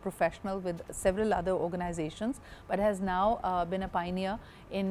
professional with several other organizations but has now been a pioneer in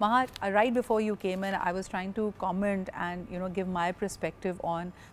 Maha, right before you came in, I was trying to comment and give my perspective on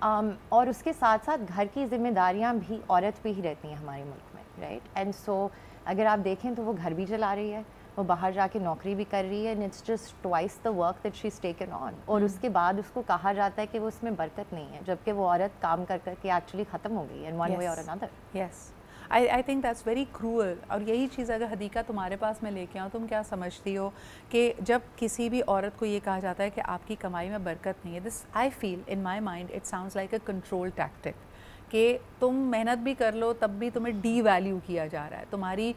اور اس کے ساتھ ساتھ گھر کی ذمہ داریاں بھی عورت پہ ہی رہتی ہیں ہمارے ملک میں, رائٹ. اینڈ سو اگر آپ دیکھیں تو وہ گھر بھی چلا رہی ہے, وہ باہر جا کے نوکری بھی کر رہی ہے, and it's just twice the work that she is taken on. اور اس کے بعد اس کو کہا جاتا ہے کہ وہ اس میں برکت نہیں ہے, جبکہ وہ عورت کام کر کر کے ایکچولی ختم ہو گئی ہے ان ون وے اور another. Yes, I think that's very cruel. اور یہی چیز اگر حدیقہ تمہارے پاس میں لے کے آؤں, تم کیا سمجھتی ہو کہ جب کسی بھی عورت کو یہ کہا جاتا ہے کہ آپ کی کمائی میں برکت نہیں ہے, this I feel in my mind it sounds like a control tactic, کہ تم محنت بھی کر لو تب بھی تمہیں ڈی ویلیو کیا جا رہا ہے, تمہاری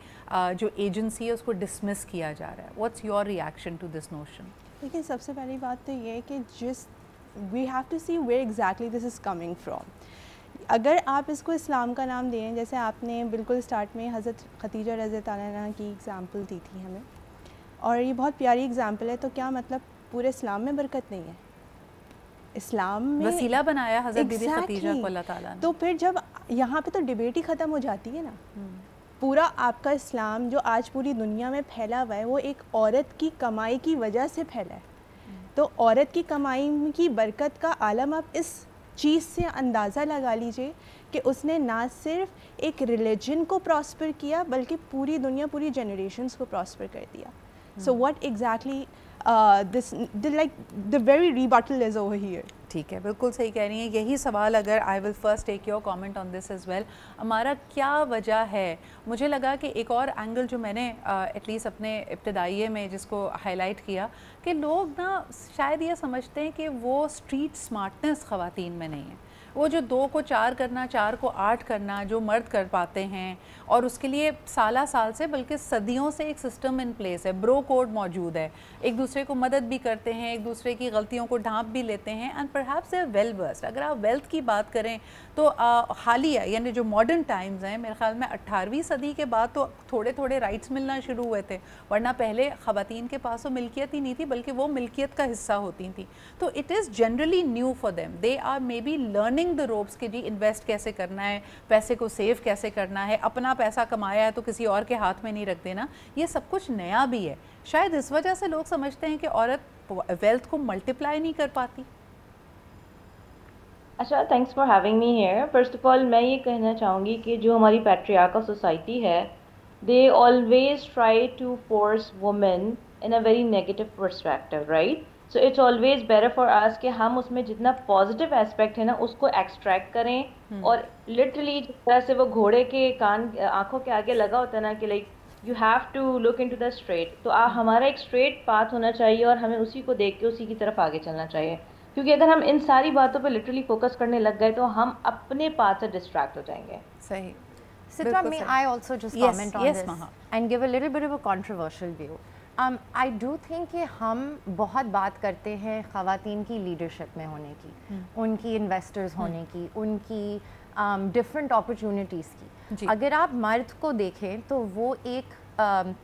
جو ایجنسی ہے اس کو ڈسمس کیا جا رہا ہے. What's your reaction to this notion? لیکن سب سے پہلی بات تو یہ ہے کہ we have to see where exactly this is coming from. اگر آپ اس کو اسلام کا نام دیں, جیسے آپ نے بالکل اسٹارٹ میں حضرت خدیجہ رضی اللہ عنہا کی ایگزامپل دی تھی ہمیں, اور یہ بہت پیاری ایگزامپل ہے, تو کیا مطلب پورے اسلام میں برکت نہیں ہے؟ اسلام میں وسیلہ بنایا حضرت بی بی خدیجہ کو اللہ تعالیٰ نے. تو پھر جب یہاں پہ تو ڈبیٹ ہی ختم ہو جاتی ہے نا. پورا آپ کا اسلام جو آج پوری دنیا میں پھیلا ہوا ہے وہ ایک عورت کی کمائی کی وجہ سے پھیلا ہے. تو عورت کی کمائی کی برکت کا عالم آپ اس چیز سے اندازہ لگا لیجئے کہ اس نے نہ صرف ایک ریلیجن کو پراسپر کیا بلکہ پوری دنیا, پوری جنریشنز کو پراسپر کر دیا. So what exactly this like the very rebuttal is over here. ٹھیک ہے, بالکل صحیح کہہ رہی ہیں. یہی سوال اگر I will first take your comment on this as well, ہمارا کیا وجہ ہے؟ مجھے لگا کہ ایک اور اینگل جو میں نے ایٹ لیسٹ اپنے ابتدائیے میں جس کو ہائی لائٹ کیا, کہ لوگ نا شاید یہ سمجھتے ہیں کہ وہ اسٹریٹ اسمارٹنس خواتین میں نہیں ہے. وہ جو 2 کو 4 کرنا, 4 کو 8 کرنا جو مرد کر پاتے ہیں, اور اس کے لیے سالہ سال سے بلکہ صدیوں سے ایک سسٹم ان پلیس ہے, برو کوڈ موجود ہے, ایک دوسرے کو مدد بھی کرتے ہیں, ایک دوسرے کی غلطیوں کو ڈھانپ بھی لیتے ہیں, and perhaps they are well versed. اگر آپ ویلتھ کی بات کریں تو حالیہ یعنی جو ماڈرن ٹائمز ہیں, میرے خیال میں 18ویں صدی کے بعد تو تھوڑے تھوڑے رائٹس ملنا شروع ہوئے تھے, ورنہ پہلے خواتین کے پاس وہ ملکیت ہی نہیں تھی بلکہ وہ ملکیت کا حصہ ہوتی تھیں. تو it is generally new for them, they are may be learning the ropes کہ جی انویسٹ کیسے کرنا ہے, پیسے کو سیو کیسے کرنا ہے, اپنا پیسہ کمایا ہے تو کسی اور کے ہاتھ میں نہیں رکھ دینا, یہ سب کچھ نیا بھی ہے. شاید اس وجہ سے لوگ سمجھتے ہیں کہ عورت ویلتھ کو ملٹیپلائی نہیں کر پاتی. اچھا, thanks for having me here. First of all میں یہ کہنا چاہوں گی کہ جو ہماری پیٹریارکل سوسائٹی ہے, they always try to force women in a very negative perspective, right. So it's always better for us کہ ہم اس میں جتنا پازیٹیو اسپیکٹ ہے نا اس کو ایکسٹریکٹ کریں, اور لٹرلی جس طرح سے وہ گھوڑے کے کان آنکھوں کے آگے لگا ہوتا ہے نا کہ like you have to look into the street, تو ہمارا ایک اسٹریٹ پاتھ ہونا چاہیے اور ہمیں اسی کو دیکھ کے اسی کی طرف آگے چلنا چاہیے. کیونکہ اگر ہم ان ساری باتوں پہ لٹرلی فوکس کرنے لگ گئے تو ہم اپنے پاتھ سے ڈسٹریکٹ ہو جائیں گے. صحیح. Sidra, may I also just comment on this and give a little bit of a controversial view? I do think کہ ہم بہت بات کرتے ہیں خواتین کی لیڈرشپ میں ہونے کی, ان کی انویسٹرز ہونے کی, ان کی ڈفرینٹ اپرچونیٹیز کی. اگر آپ مرد کو دیکھیں تو وہ ایک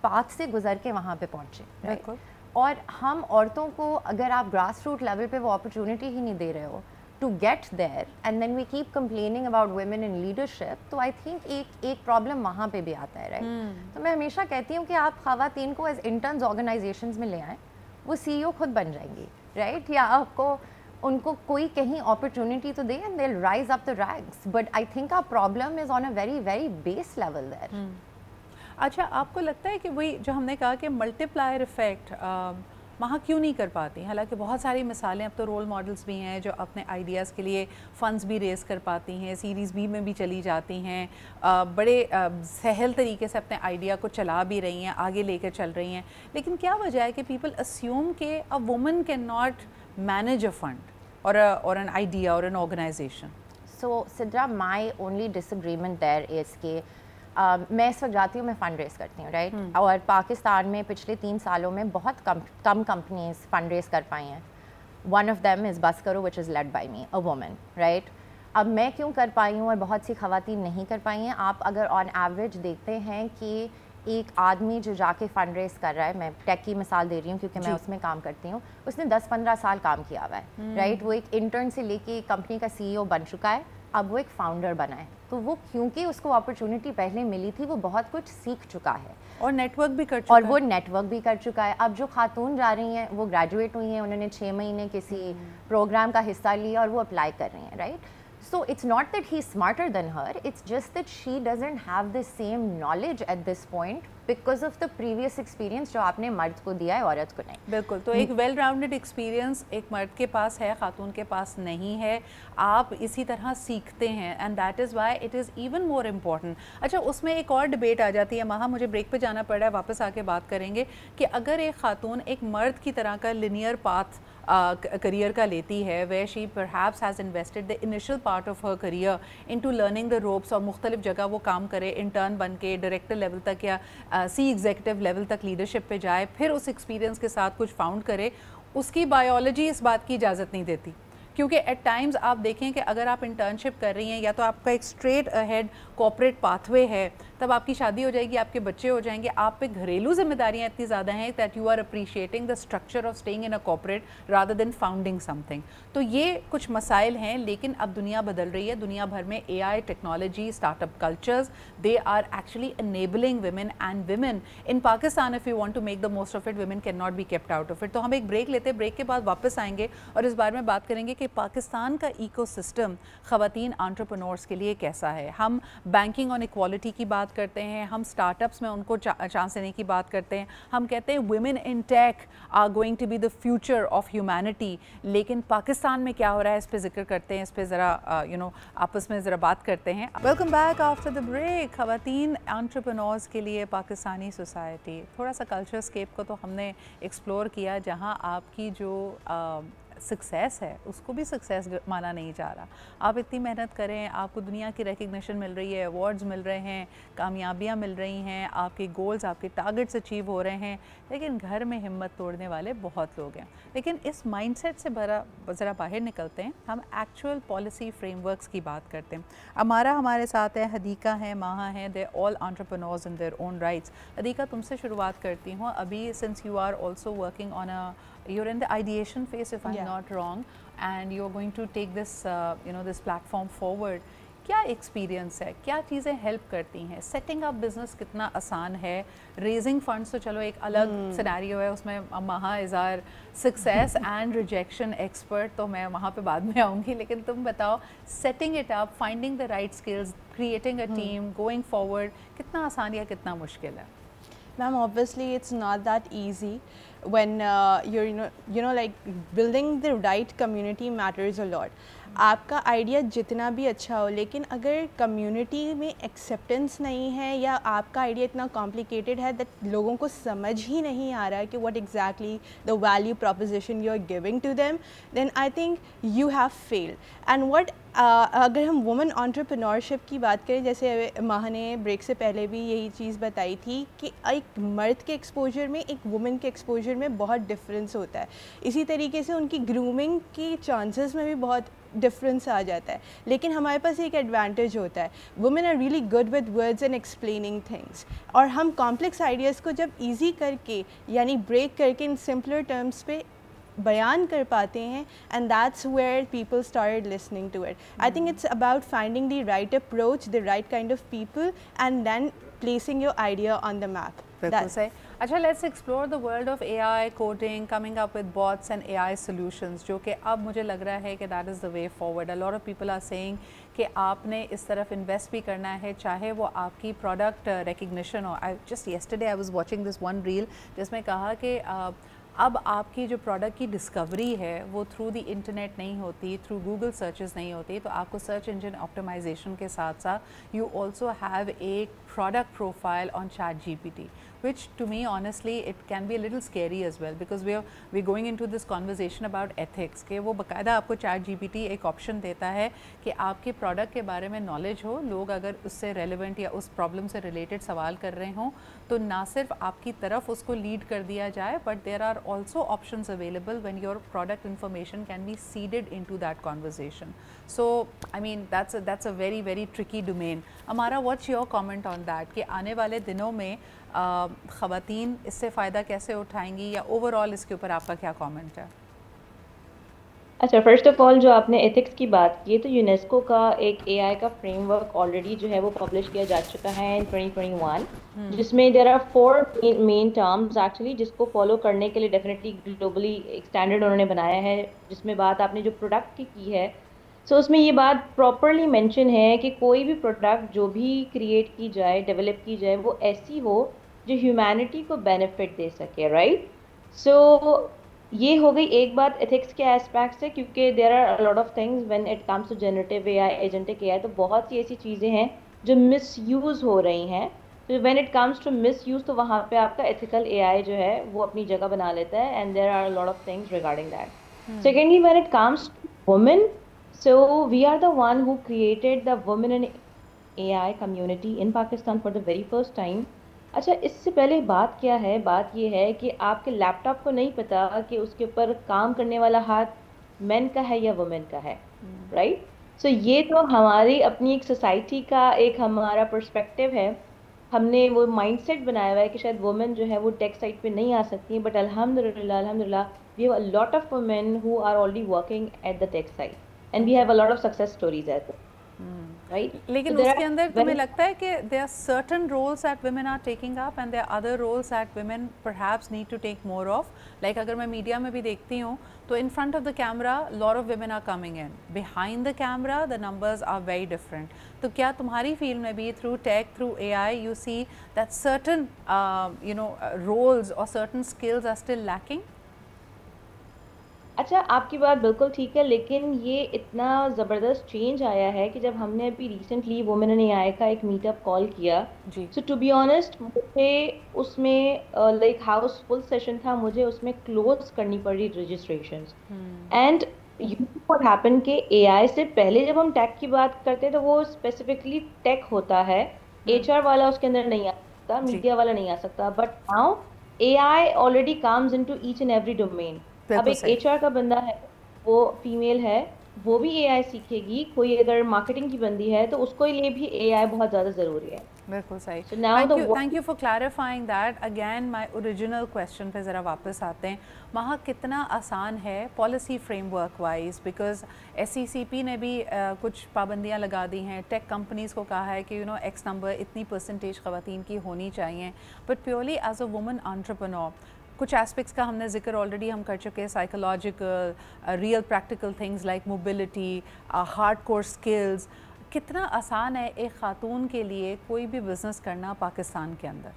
پاتھ سے گزر کے وہاں پہ پہنچے, اور ہم عورتوں کو اگر آپ گراس روٹ لیول پہ وہ اپرچونیٹی ہی نہیں دے رہے ہو to get there, and then we keep complaining about women in leadership, تو I think ایک پرابلم وہاں پہ بھی آتا ہے, رائٹ. تو میں ہمیشہ کہتی ہوں کہ آپ خواتین کو ایز انٹرنز آرگنائزیشنز میں لے آئیں, وہ سی ای او خود بن جائیں گی, رائٹ. یا آپ کو ان کو کوئی کہیں اپرچونیٹی تو دے and they'll rise up the ranks, but I think our problem is on a very very base level there. اچھا, آپ کو لگتا ہے کہ وہی جو ہم نے کہا کہ ملٹی پلائر ایفیکٹ وہاں کیوں نہیں کر پاتی؟ حالانکہ بہت ساری مثالیں اب تو رول ماڈلز بھی ہیں جو اپنے آئیڈیاز کے لیے فنڈز بھی ریز کر پاتی ہیں, سیریز بی میں بھی چلی جاتی ہیں, بڑے سہل طریقے سے اپنے آئیڈیا کو چلا بھی رہی ہیں, آگے لے کر چل رہی ہیں. لیکن کیا وجہ ہے کہ پیپل اسیوم کہ a woman can not manage a fund or an idea or an organization? So Sidra, my only disagreement there is کہ میں اس وقت جاتی ہوں, میں فنڈ ریز کرتی ہوں, رائٹ. اور پاکستان میں پچھلے 3 سالوں میں بہت کم کمپنیز فنڈ ریز کر پائی ہیں. ون آف دیم از بس کرو which is led by me, a woman, right. اب میں کیوں کر پائی ہوں اور بہت سی خواتین نہیں کر پائی ہیں؟ آپ اگر آن ایوریج دیکھتے ہیں کہ ایک آدمی جو جا کے فنڈ ریز کر رہا ہے, میں ٹیک کی مثال دے رہی ہوں کیونکہ میں اس میں کام کرتی ہوں, اس نے 10-15 سال کام کیا ہوا ہے, رائٹ. وہ ایک انٹرن سے لے کے کمپنی کا سی ای او بن چکا ہے, اب وہ ایک فاؤنڈر بنا ہے. تو وہ کیونکہ اس کو اپرچونٹی پہلے ملی تھی, وہ بہت کچھ سیکھ چکا ہے اور نیٹ ورک بھی کر چکا ہے. اور وہ نیٹ ورک بھی کر چکا ہے. اب جو خاتون جا رہی ہیں وہ گریجویٹ ہوئی ہیں, انہوں نے 6 مہینے کسی پروگرام کا حصہ لیا اور وہ اپلائی کر رہی ہیں, right. So it's not that he's smarter than her, it's just that she doesn't have the same knowledge at this point because of the previous experience جو آپ نے مرد کو دیا ہے, عورت کو نہیں. بالکل. تو ایک ویل راؤنڈڈ ایکسپیرینس ایک مرد کے پاس ہے, خاتون کے پاس نہیں ہے. آپ اسی طرح سیکھتے ہیں and that is why it is even more important. اچھا, اس میں ایک اور ڈبیٹ آ جاتی ہے. مہا, مجھے بریک پہ جانا پڑ رہا ہے, واپس آ کے بات کریں گے کہ اگر ایک خاتون ایک مرد کی طرح کا لینئر پاتھ کریئر کا لیتی ہے, where she perhaps has invested the initial part of her career into learning the ropes اور مختلف جگہ وہ کام کرے, انٹرن بن کے ڈائریکٹر لیول تک یا سی ایگزیکٹو لیول تک لیڈرشپ پہ جائے, پھر اس ایکسپیرینس کے ساتھ کچھ فاؤنڈ کرے, اس کی بایولوجی اس بات کی اجازت نہیں دیتی. کیونکہ ایٹ ٹائمز آپ دیکھیں کہ اگر آپ انٹرنشپ کر رہی ہیں یا تو آپ کا ایک straight head corporate pathway ہے, تب آپ کی شادی ہو جائے گی, آپ کے بچے ہو جائیں گے, آپ پہ گھریلو ذمہ داریاں اتنی زیادہ ہیں that you are appreciating the structure of staying in a corporate rather than founding something. تو یہ کچھ مسائل ہیں, لیکن اب دنیا بدل رہی ہے. دنیا بھر میں A I technology, startup cultures, they are actually enabling women and women in Pakistan. If you want to make the most of it, women can not be kept out of it. تو ہم ایک break لیتے ہیں, break کے بعد واپس آئیں گے اور اس بارے میں بات کریں گے کہ پاکستان کا ایکو سسٹم خواتین انٹرپرنورز کے لیے کیسا ہے. ہم بینکنگ آن ایکوالٹی کی بات کرتے ہیں, ہم اسٹارٹ اپس میں ان کو چانس دینے کی بات کرتے ہیں, ہم کہتے ہیں women in tech are going to be the future of humanity, لیکن پاکستان میں کیا ہو رہا ہے اس پہ ذکر کرتے ہیں, اس پہ ذرا آپس میں ذرا بات کرتے ہیں. Welcome back after the break. خواتین انٹرپرنورز کے لیے پاکستانی سوسائٹی, تھوڑا سا کلچر اسکیپ کو تو ہم نے ایکسپلور کیا, جہاں آپ کی جو سکسیس ہے اس کو بھی سکسیس مانا نہیں جا رہا. آپ اتنی محنت کریں, آپ کو دنیا کی ریکگنیشن مل رہی ہے, ایوارڈز مل رہے ہیں, کامیابیاں مل رہی ہیں, آپ کے گولز, آپ کے ٹارگٹس اچیو ہو رہے ہیں, لیکن گھر میں ہمت توڑنے والے بہت لوگ ہیں. لیکن اس مائنڈ سیٹ سے ذرا باہر نکلتے ہیں, ہم ایکچوئل پالیسی فریم ورکس کی بات کرتے ہیں. ہمارے ساتھ ہے, حدیقہ ہیں, ماہا ہیں, they all entrepreneurs in their own rights. Hadiqa, تم سے شروعات کرتی ہوں. ابھی since you are also working on you're in the ideation phase if I'm not wrong, and you're going to take this this platform forward. کیا experience ہے, کیا چیزیں ہیلپ کرتی ہیں, سیٹنگ اپ بزنس کتنا آسان ہے, ریزنگ فنڈس تو چلو ایک الگ سینیریو ہے, اس میں Maha is our success and rejection expert, تو میں وہاں پہ بعد میں آؤں گی, لیکن تم بتاؤ setting it up, finding the right skills, creating a team, going forward, کتنا آسان یا کتنا مشکل ہے؟ Ma'am, obviously it's not that easy when you're like building the right community matters a lot. آپ کا آئیڈیا جتنا بھی اچھا ہو, لیکن اگر کمیونٹی میں ایکسیپٹنس نہیں ہے یا آپ کا آئیڈیا اتنا کمپلیکیٹڈ ہے دیٹ لوگوں کو سمجھ ہی نہیں آ رہا ہے کہ what exactly the value proposition you are giving to them, then I think you have failed. And what اگر ہم وومن انٹرپرینورشپ کی بات کریں, جیسے ماہا نے بریک سے پہلے بھی یہی چیز بتائی تھی کہ ایک مرد کے ایکسپوجر میں ایک وومن کے ایکسپوجر میں بہت ڈفرینس ہوتا ہے. اسی طریقے سے ان کی گرومنگ کی چانسز میں بھی بہت ڈفرینس آ جاتا ہے. لیکن ہمارے پاس ایک ایڈوانٹیج ہوتا ہے, women are really good with words and explaining things, اور ہم کمپلیکس آئیڈیاز کو جب ایزی کر کے یعنی بریک کر کے ان سمپلر ٹرمس پہ بیان کر پاتے ہیں, and that's where people start listening to it. I think it's about finding the right approach, the right kind of people, and then placing your idea on the map. بالکل صحیح. اچھا, let's explore the world of A I coding, coming up with bots and A I solutions, جو کہ اب مجھے لگ رہا ہے کہ that is the way forward. A lot of people are seeing کہ آپ نے اس طرف انویسٹ بھی کرنا ہے, چاہے وہ آپ کی پروڈکٹ ریکگنیشن ہو. Just yesterday I was watching this one reel جس میں کہا کہ اب آپ کی جو پروڈکٹ کی ڈسکوری ہے وہ تھرو دی انٹرنیٹ نہیں ہوتی, تھرو گوگل سرچز نہیں ہوتی, تو آپ کو سرچ انجن آپٹیمائزیشن کے ساتھ ساتھ you also have a product profile on ChatGPT, which to me honestly it can be a little scary as well, because we're going into this conversation about ethics کہ وہ باقاعدہ آپ کو ChatGPT ایک option دیتا ہے کہ آپ کے پروڈکٹ کے بارے میں نالج ہو, لوگ اگر اس سے ریلیونٹ یا اس پرابلم سے ریلیٹڈ سوال کر رہے ہوں تو نہ صرف آپ کی طرف اس کو لیڈ کر دیا جائے, but there are also options available when your product information can be seeded into that conversation. So I mean that's a very very tricky domain. Amara, what's your comment on that کہ آنے والے دنوں میں خواتین اس سے فائدہ کیسے اٹھائیں گی, یا اوور آل اس کے اوپر آپ کا کیا کامنٹ ہے؟ اچھا، فرسٹ آف آل جو آپ نے ایتھکس کی بات کی ہے تو یونیسکو کا ایک اے آئی کا فریم ورک آلریڈی جو ہے وہ پبلش کیا جا چکا ہے ان 2021، جس میں there are 4 main terms actually جس کو فالو کرنے کے لیے ڈیفینیٹلی گلوبلی ایک اسٹینڈرڈ انہوں نے بنایا ہے، جس میں بات آپ نے جو پروڈکٹ کی ہے، سو اس میں یہ بات پراپرلی مینشن ہے کہ کوئی بھی پروڈکٹ جو بھی کریٹ کی جائے، ڈیولپ کی جائے، وہ ایسی ہو جو ہیومینٹی کو بینیفٹ دے سکے، رائٹ؟ سو یہ ہو گئی ایک بات ایتھکس کے ایسپیکٹ سے، کیونکہ there are lot of things when it comes to generative A I, agentic A I, تو بہت سی ایسی چیزیں ہیں جو مس یوز ہو رہی ہیں. تو when it comes to misuse تو وہاں پہ آپ کا ایتھیکل اے آئی جو ہے وہ اپنی جگہ بنا لیتا ہے، and there are lot of things regarding that. Secondly when it comes to women, so we are the one who created the women in A I community in Pakistan for the very first time. اچھا، اس سے پہلے بات کیا ہے، بات یہ ہے کہ آپ کے لیپ ٹاپ کو نہیں پتا کہ اس کے اوپر کام کرنے والا ہاتھ مین کا ہے یا وومن کا ہے، رائٹ؟ سو یہ تو ہماری اپنی ایک سوسائٹی کا ایک ہمارا پرسپیکٹیو ہے. ہم نے وہ مائنڈ سیٹ بنایا ہوا ہے کہ شاید وومن جو ہے وہ ٹیک سائٹ پہ نہیں آ سکتی، بٹ الحمد للہ we have a lot of women who are already working at the tech side and we have a lot of success stories as well. لیکن اس کے اندر تمہیں لگتا ہے کہ there are certain roles that women are taking up and there are other roles that women perhaps need to take more of, like اگر میں media میں بھی دیکھتی ہوں تو in front of the camera lot of women are coming in, behind the camera the numbers are very different. تو کیا تمہاری فیلڈ میں بھی through tech, through AI you see that certain roles or certain skills are still lacking? اچھا، آپ کی بات بالکل ٹھیک ہے، لیکن یہ اتنا زبردست چینج آیا ہے کہ جب ہم نے ابھی ریسنٹلی وومن ان اے آئی کا ایک میٹ اپ کال کیا، سو ٹو بی آنیسٹ مجھے اس میں لائک ہاؤس فل سیشن تھا، مجھے اس میں کلوز کرنی پڑی رجسٹریشنز. اینڈ واٹ ہیپن کہ اے آئی سے پہلے جب ہم ٹیک کی بات کرتے تو وہ اسپیسیفکلی ٹیک ہوتا ہے، ایچ آر والا اس کے اندر نہیں آ سکتا، میڈیا والا نہیں آ سکتا. But now A I already comes into each and every domain. اب ایک ایچ آر کا بندہ ہے، وہ فیمیل ہے، وہ بھی اے آئی سیکھے گی. کوئی اگر مارکیٹنگ کی بندی ہے تو اس کو لیے بھی اے آئی بہت زیادہ ضروری ہے. بالکل صحیح. Thank you for clarifying that. Again my original question پہ ذرا واپس آتے ہیں. وہاں کتنا آسان ہے policy framework wise, because S C C P نے بھی کچھ پابندیاں لگا دی ہیں، ٹیک کمپنیز کو کہا ہے کہ ایکس نمبر اتنی پرسنٹیج خواتین کی ہونی چاہیے، but purely as a woman entrepreneur کچھ ایسپیکٹس کا ہم نے ذکر آلریڈی ہم کر چکے، psychological, real practical things like mobility, hard core skills. کتنا آسان ہے ایک خاتون کے لیے کوئی بھی بزنس کرنا پاکستان کے اندر؟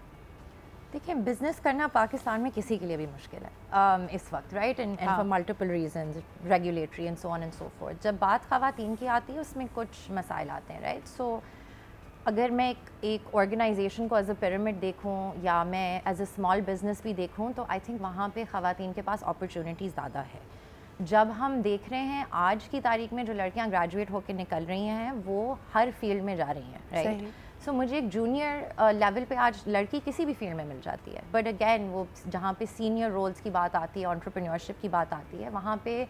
دیکھیں، بزنس کرنا پاکستان میں کسی کے لیے بھی مشکل ہے اس وقت، right, and for multiple reasons, regulatory and so on and so forth. جب بات خواتین کی آتی ہے اس میں کچھ مسائل آتے ہیں، رائٹ. سو اگر میں ایک آرگنائزیشن کو ایز اے پیرامڈ دیکھوں یا میں ایز اے اسمال بزنس بھی دیکھوں تو آئی تھنک وہاں پہ خواتین کے پاس اپرچونیٹیز زیادہ ہے. جب ہم دیکھ رہے ہیں آج کی تاریخ میں جو لڑکیاں گریجویٹ ہو کے نکل رہی ہیں وہ ہر فیلڈ میں جا رہی ہیں، رائٹ. سو مجھے ایک جونیئر لیول پہ آج لڑکی کسی بھی فیلڈ میں مل جاتی ہے، بٹ اگین وہ جہاں پہ سینئر رولز کی بات آتی ہے، انٹرپرینیورشپ کی بات آتی ہے، وہاں پہ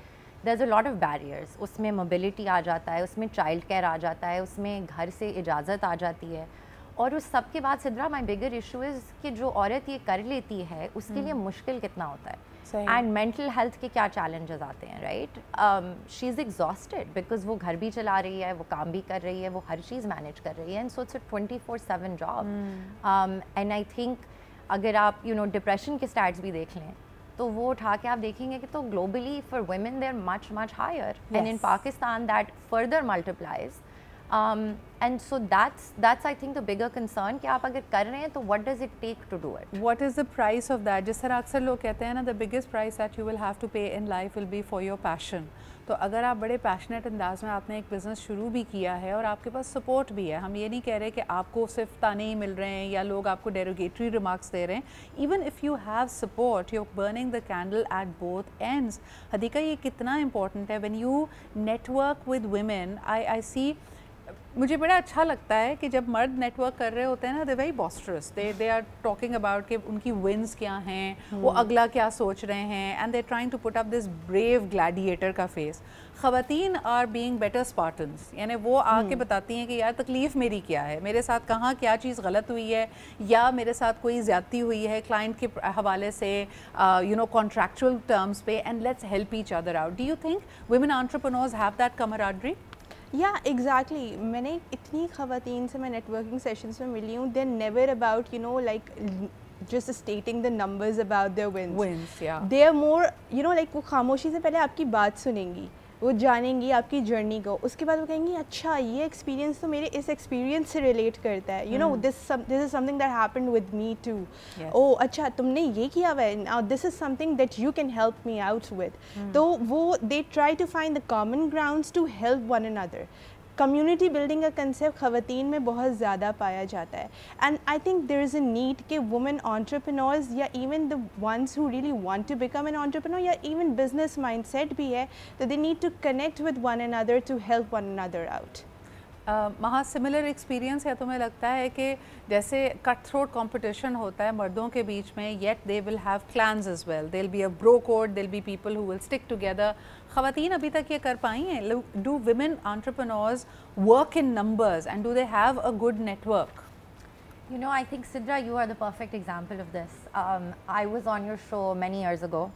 دیر is a lot of barriers. اس میں موبلٹی آ جاتا ہے، اس میں چائلڈ کیئر آ جاتا ہے، اس میں گھر سے اجازت آ جاتی ہے. اور اس سب کے بعد سدرا مائی بگر ایشو از کہ جو عورت یہ کر لیتی ہے اس کے لیے مشکل کتنا ہوتا ہے، اینڈ مینٹل ہیلتھ کے کیا چیلنجز آتے ہیں، right. She is exhausted because وہ گھر بھی چلا رہی ہے، وہ کام بھی کر رہی ہے، وہ ہر چیز مینیج کر رہی ہے، and so it's a 24/7 job. And I think اگر آپ ڈپریشن کے اسٹیٹس بھی دیکھ لیں تو وہ اٹھا کے آپ دیکھیں گے کہ تو globally for women they are much higher, and in Pakistan that further multiplies. And so that's I think the bigger concern کہ آپ اگر کر رہے ہیں تو what does it take to do it, what is the price of that. جس طرح اکثر لوگ کہتے ہیں نا the biggest price that you will have to pay in life will be for your passion. تو اگر آپ بڑے پیشنیٹ انداز میں آپ نے ایک بزنس شروع بھی کیا ہے اور آپ کے پاس سپورٹ بھی ہے، ہم یہ نہیں کہہ رہے کہ آپ کو صرف تانے ہی مل رہے ہیں یا لوگ آپ کو ڈیروگیٹری ریمارکس دے رہے ہیں. Even if you have support you burning the candle at both ends. Hadiqa یہ کتنا امپورٹنٹ ہے when you network with women. I see مجھے بڑا اچھا لگتا ہے کہ جب مرد نیٹ ورک کر رہے ہوتے ہیں نا they very boasters, they are talking about کہ ان کی ونس کیا ہیں, وہ اگلا کیا سوچ رہے ہیں, and they trying to put up this brave gladiator کا فیس. خواتین آر بینگ بیٹر اسپارٹنس, یعنی وہ آ کے بتاتی ہیں کہ یار تکلیف میری کیا ہے, میرے ساتھ کہاں کیا چیز غلط ہوئی ہے, یا میرے ساتھ کوئی زیادتی ہوئی ہے کلائنٹ کے حوالے سے, یو نو کانٹریکچوئل ٹرمز پہ, and let's help each other out. Do you think women entrepreneurs have that camaraderie? یا ایگزیکٹلی, میں نے اتنی خواتین سے میں نیٹ ورکنگ سیشنس میں ملی ہوں, they never about you know like just stating the numbers about their wins. Yeah. They are more, you know, like وہ خاموشی سے پہلے آپ کی بات سنیں گی, وہ جانیں گی آپ کی جرنی کو, اس کے بعد وہ کہیں گی اچھا یہ ایکسپیرینس تو میرے اس ایکسپیرینس سے ریلیٹ کرتا ہے, you know this is something that happened with me too. oh اچھا تم نے یہ کیا ہوا ہے, now this is something that you can help me out with. تو وہ they try to find the common grounds to help one another. Community building کا کنسیپٹ خواتین میں بہت زیادہ پایا جاتا ہے, and I think there is a need کہ وومن آنٹرپرینورز یا even the ones who really want to become an entrepreneur یا ایون بزنس مائنڈ سیٹ بھی ہے, تو they need to connect with one another to help one another out. مہا similar experience ہے تمہیں لگتا ہے کہ جیسے کٹ تھروٹ کمپٹیشن ہوتا ہے مردوں کے بیچ میں, yet they will have clans as well, they will be a bro code, they will be people who will stick together. خواتین ابھی تک یہ کر پائی ہیں؟ Do women entrepreneurs work in numbers and do they have a good network? You know, I think Sidra, you are the perfect example of this. I was on your show many years ago.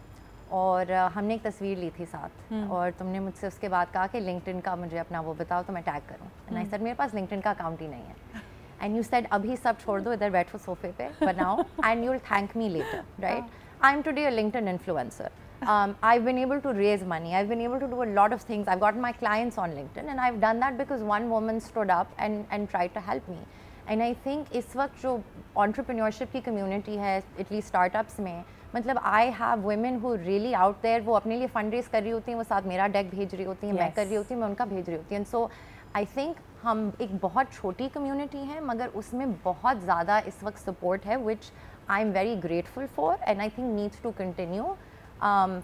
اور ہم نے ایک تصویر لی تھی ساتھ, اور تم نے مجھ سے اس کے بعد کہا کہ لنکڈ ان کا مجھے اپنا وہ بتاؤ تو میں ٹیگ کروں. اینڈ آئی سیڈ میرے پاس لنکڈ ان کا اکاؤنٹ ہی نہیں ہے. اینڈ یو سیڈ ابھی سب چھوڑ دو, ادھر بیٹھو صوفے پہ بناؤ, and you will thank me later, right. I am today a linked in influencer. I've been able to raise money. I've been able to do a lot of things. I've got my clients on LinkedIn, and I've done that because one woman stood up and tried to help me. And I think اس وقت جو entrepreneurship کی community ہے, at least startups میں, مطلب I have women who really out there, وہ اپنے لیے fund raise کر رہی ہوتی ہیں, وہ ساتھ میرا ڈیک بھیج رہی ہوتی ہیں, میں کر رہی ہوتی ہوں, میں ان کا بھیج رہی ہوتی ہیں. سو I think ہم ایک بہت چھوٹی کمیونٹی ہے, مگر اس میں بہت زیادہ اس وقت سپورٹ ہے, which I am very grateful for, and I think needs to continue.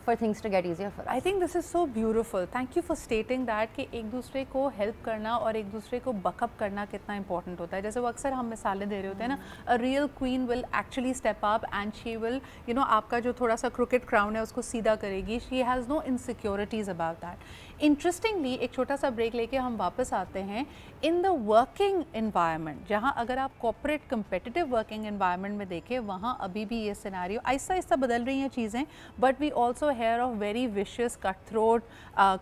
For things to get easier for us. I think this is so beautiful. Thank you for stating that کہ ایک دوسرے کو help کرنا اور ایک دوسرے کو بک اپ کرنا کتنا امپورٹنٹ ہوتا ہے. جیسے وہ اکثر ہم مثالیں دے رہے ہوتے ہیں نا, a real queen will actually step up and she will, you know, آپ کا جو تھوڑا سا crooked crown ہے اس کو سیدھا کرے گی. She has no insecurities about that. Interestingly ایک چھوٹا سا بریک لے کے ہم واپس آتے ہیں. ان دا ورکنگ انوائرمنٹ, جہاں اگر آپ کارپوریٹ کمپیٹیٹیو ورکنگ انوائرمنٹ میں دیکھیں, وہاں ابھی بھی یہ سیناریو آہستہ آہستہ بدل رہی ہیں چیزیں, but we also hear of very vicious cut throat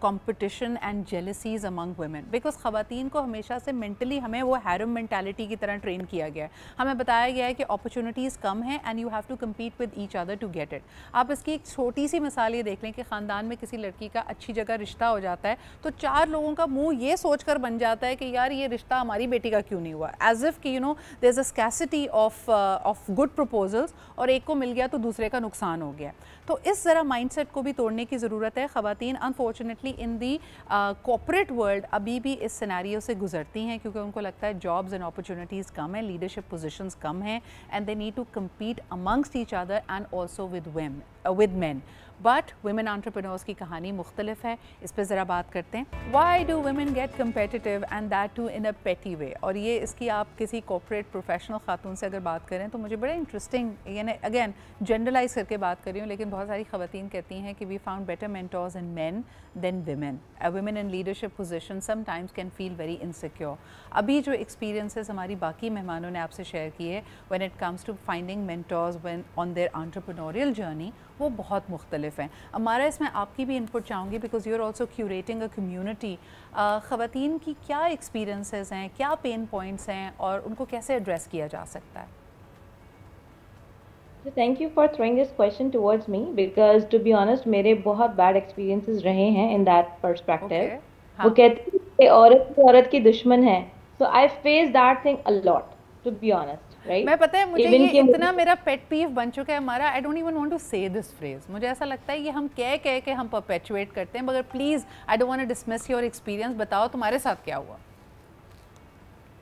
competition and jealousies among women, because خواتین کو ہمیشہ سے مینٹلی ہمیں وہ ہیرم مینٹیلٹی کی طرح ٹرین کیا گیا ہے. ہمیں بتایا گیا ہے کہ اپرچونیٹیز کم ہیں and you have to compete with each other to get it. آپ اس کی ایک چھوٹی سی مثال یہ دیکھ لیں کہ خاندان میں کسی لڑکی کا اچھی جگہ رشتہ ہو جاتا ہے تو 4 لوگوں کا منہ یہ سوچ کر بن جاتا ہے کہ یار یہ رشتہ ہماری بیٹی کا کیوں نہیں ہوا, ایز اف کہ you know there is a scarcity of good proposals, اور ایک کو مل گیا تو دوسرے کا نقصان ہو گیا. تو اس ذرا مائنڈ سیٹ کو بھی توڑنے کی ضرورت ہے. خواتین unfortunately in the corporate world ابھی بھی اس سیناریو سے گزرتی ہیں, کیونکہ ان کو لگتا ہے جابز اینڈ اپرچونیٹیز کم ہیں, لیڈرشپ پوزیشنز کم ہیں, and they need to compete amongst each other and also with men. But women entrepreneurs کی کہانی مختلف ہے, اس پہ ذرا بات کرتے ہیں. Why do women get competitive and that too in a petty way? اور یہ اس کی آپ کسی کارپوریٹ پروفیشنل خاتون سے اگر بات کریں تو مجھے بڑا انٹرسٹنگ, یعنی اگین جنرلائز کر کے بات کر رہی ہوں, لیکن بہت ساری خواتین کہتی ہیں کہ we found better mentors in men than women. Women in leadership position sometimes can feel very insecure. ابھی جو ایکسپیرینسز ہماری باقی مہمانوں نے آپ سے شیئر کیے when it comes to finding mentors when on their entrepreneurial journey, وہ بہت مختلف ہیں. ہمارا اس میں آپ کی بھی انپٹ چاہوں گی because you are also curating a community. خواتین کی کیا ایکسپیرینسز ہیں, کیا پین پوائنٹس ہیں, اور ان کو کیسے ایڈریس کیا جا سکتا ہے؟ Thank you for throwing this question towards me because to be honest میرے بہت bad experiences رہے ہیں in that perspective. وہ کہتے ہیں کہ عورت کی دشمن ہے. So I faced that thing a lot to be honest. میں پتہ ہے مجھے یہ اتنا میرا پیٹ پیو بن چکا ہے ہمارا, I don't even want to say this freeze. مجھے ایسا لگتا ہے یہ ہم کہہ کے ہم پرپیچویٹ کرتے ہیں, مگر please I don't want to dismiss your experience. بتاؤ تمہارے ساتھ کیا ہوا.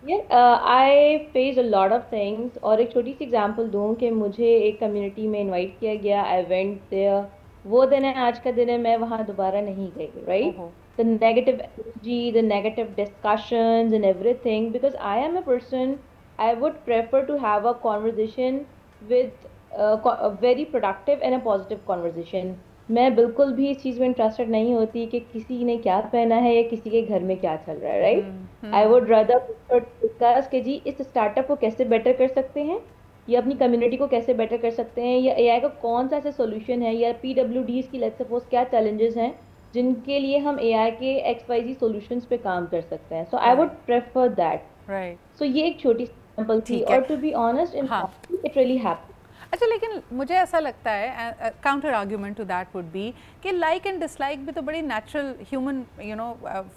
I faced a lot of things. اور ایک چھوٹی سی ایگزامپل دوں کہ مجھے ایک کمیونٹی میں انوائٹ کیا گیا, I went there. وہ دن ہے, آج کا دن ہے, میں وہاں دوبارہ نہیں گئی, right. the negative energy, the negative discussions and everything, because I am a person, I would prefer to have a conversation with a very productive and a positive conversation. میں بالکل بھی اس چیز میں انٹرسٹڈ نہیں ہوتی کہ کسی نے کیا پہنا ہے یا کسی کے گھر میں کیا چل رہا ہے، right. I would rather discuss کہ جی اس اسٹارٹ اپ کو کیسے بیٹر کر سکتے ہیں، یا اپنی کمیونٹی کو کیسے بیٹر کر سکتے ہیں، یا اے آئی کا کون سا ایسا سولوشن ہے، یا پی ڈبلیو ڈیز کی لیٹس سپوز کیا چیلنجز ہیں جن کے لیے ہم اے آئی کے ایکس وائی زی سولوشنس پہ کام کر سکتے ہیں. So I would prefer that. So یہ ایک چھوٹی سی ایگزامپل تھی. اور to be honest it really happen. اچھا لیکن مجھے ایسا لگتا ہے counter argument to that would be کہ لائک اینڈ ڈس لائک بھی تو بڑی نیچرل ہیومن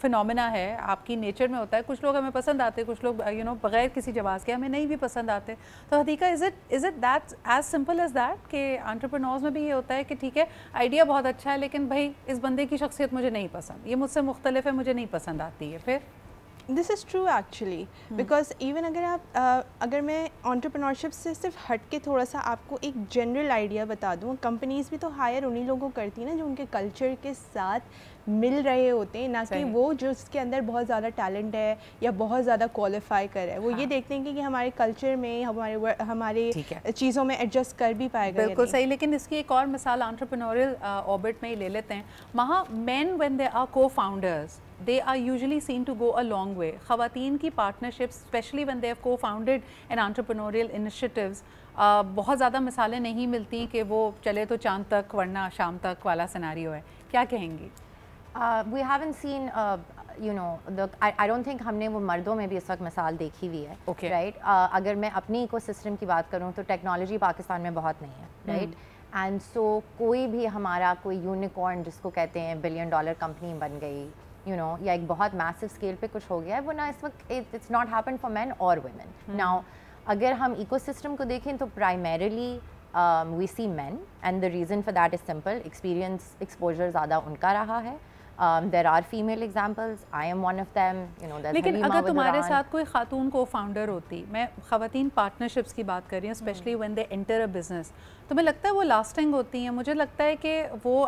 فنومینا ہے، آپ کی نیچر میں ہوتا ہے. کچھ لوگ ہمیں پسند آتے، کچھ لوگ بغیر کسی جواز کے ہمیں نہیں بھی پسند آتے. تو Hadiqa is it that as simple as that کہ انٹرپرینورز میں بھی یہ ہوتا ہے کہ ٹھیک ہے آئیڈیا بہت اچھا ہے لیکن بھائی اس بندے کی شخصیت مجھے نہیں پسند، یہ مجھ سے مختلف ہے، مجھے نہیں پسند آتی ہے. پھر this is true actually because even اگر میں انٹرپرینورشپ سے صرف ہٹ کے تھوڑا سا آپ کو ایک جنرل آئیڈیا بتا دوں، کمپنیز بھی تو ہائر انہیں لوگوں کو کرتی ہیں نا جو ان کے کلچر کے ساتھ مل رہے ہوتے ہیں، نہ کہ وہ جو اس کے اندر بہت زیادہ ٹیلنٹ ہے یا بہت زیادہ کوالیفائی کر ہے. وہ یہ دیکھتے ہیں کہ ہمارے کلچر میں ہمارے چیزوں میں ایڈجسٹ کر بھی پائے گا. بالکل صحیح. لیکن اس کی ایک اور مثال انٹرپرینوریل آربٹ میں ہی لے لیتے ہیں. وہاں مین وین دے آر کو founders they are usually seen to go a long way. خواتین کی partnerships especially when they have co-founded an entrepreneurial initiatives بہت زیادہ مثالیں نہیں ملتی کہ وہ چلے تو چاند تک ورنہ شام تک والا سیناریو ہے. کیا کہیں گی؟ We haven't seen I don't think ہم نے وہ مردوں میں بھی اس وقت مثال دیکھی ہوئی ہے، رائٹ. اگر میں اپنی ایکو سسٹم کی بات کروں تو ٹیکنالوجی پاکستان میں بہت نہیں ہے، رائٹ. اینڈ سو کوئی بھی ہمارا کوئی یونیکارن جس کو کہتے ہیں $1 بلین کمپنی بن گئی یا ایک بہت میسو اسکیل پہ کچھ ہو گیا ہے، وہ نہ اس وقت اٹس ناٹ ہیپن فار مین اور ویمن. ناؤ اگر ہم ایکو سسٹم کو دیکھیں تو primarily we see men and the reason for that is simple, experience exposure زیادہ ان کا رہا ہے. There are female examples, I am one of them. لیکن اگر تمہارے ساتھ کوئی خاتون کو فاؤنڈر ہوتی، میں خواتین پارٹنرشپس کی بات کر رہی ہوں specially when they enter a business, تو مجھے لگتا ہے وہ لاسٹنگ ہوتی ہیں. مجھے لگتا ہے کہ وہ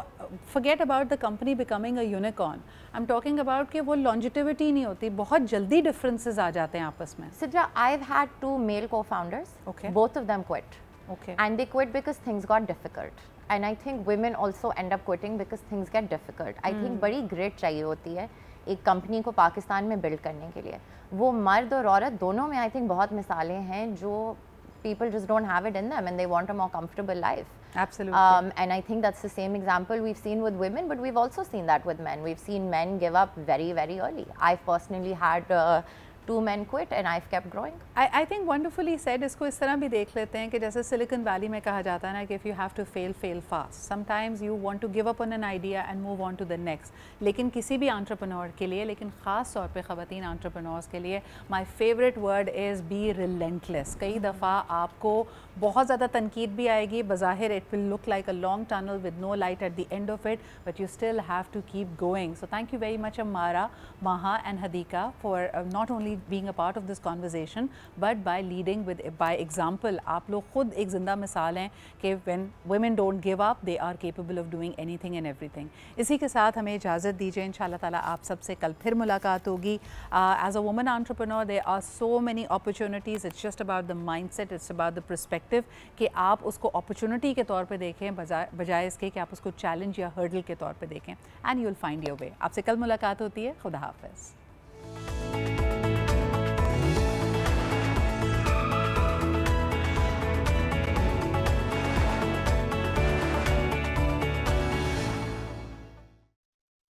forget about the company becoming a unicorn. I'm talking about کہ وہ longevity نہیں ہوتی، بہت جلدی differences آ جاتے ہیں آپس میں. Sidra, I've had 2 male co-founders. Okay. Both of them quit. Okay. And they quit because things got difficult. And I think women also end up quitting because things get difficult. I think بڑی grit چاہیے ہوتی ہے ایک company کو پاکستان میں blood کرنے کے لیے. وہ مرد اور عورت دونوں میں I think بہت مثالیں ہیں جو people just don't have it in them and they want a more comfortable life. Absolutely. And I think that's the same example we've seen with women, but we've also seen that with men. We've seen men give up very, very early. I've personally had 2 men quit and I've kept growing. I think wonderfully said. اس کو اس طرح بھی دیکھ لیتے ہیں کہ جیسے silicon valley میں کہا جاتا ہے نا کہ if you have to fail fast. Sometimes you want to give up on an idea and move on to the next. لیکن کسی بھی انٹرپرینور کے لیے، لیکن خاص طور پہ خواتین انٹرپرینورز کے لیے my favorite word is be relentless. کئی دفعہ آپ کو بہت زیادہ تنقید بھی آئے گی، بظاہر it will look like a long tunnel with no light at the end of it, but you still have to keep going. So thank you very much Ammara, Maha and Hadika for not only being a part of this conversation but by leading by example. آپ لوگ خود ایک زندہ مثال ہیں کہ when women don't give up they are capable of doing anything and everything. اسی کے ساتھ ہمیں اجازت دیجیے، انشاءاللہ تعالیٰ آپ سب سے کل پھر ملاقات ہوگی. As a woman entrepreneur there are so many opportunities. It's just about the mindset, it's about the perspective کہ آپ اس کو opportunity کے طور پہ دیکھیں بجائے اس کے کہ آپ اس کو چیلنج یا hurdle کے طور پہ دیکھیں, and you'll find your way. آپ سے کل ملاقات ہوتی ہے. خدا حافظ.